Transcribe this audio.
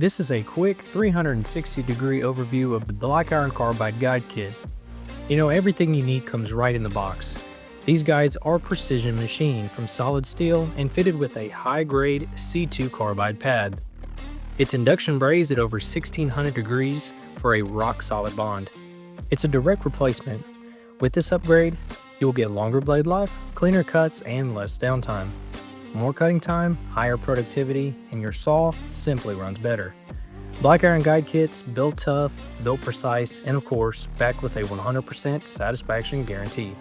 This is a quick 360-degree overview of the Black Iron Carbide guide kit. You know, everything you need comes right in the box. These guides are precision machined from solid steel and fitted with a high-grade C2 carbide pad. It's induction brazed at over 1600 degrees for a rock-solid bond. It's a direct replacement. With this upgrade, you'll get longer blade life, cleaner cuts, and less downtime. More cutting time, higher productivity, and your saw simply runs better. Black Iron guide kits, built tough, built precise, and of course, backed with a 100% satisfaction guarantee.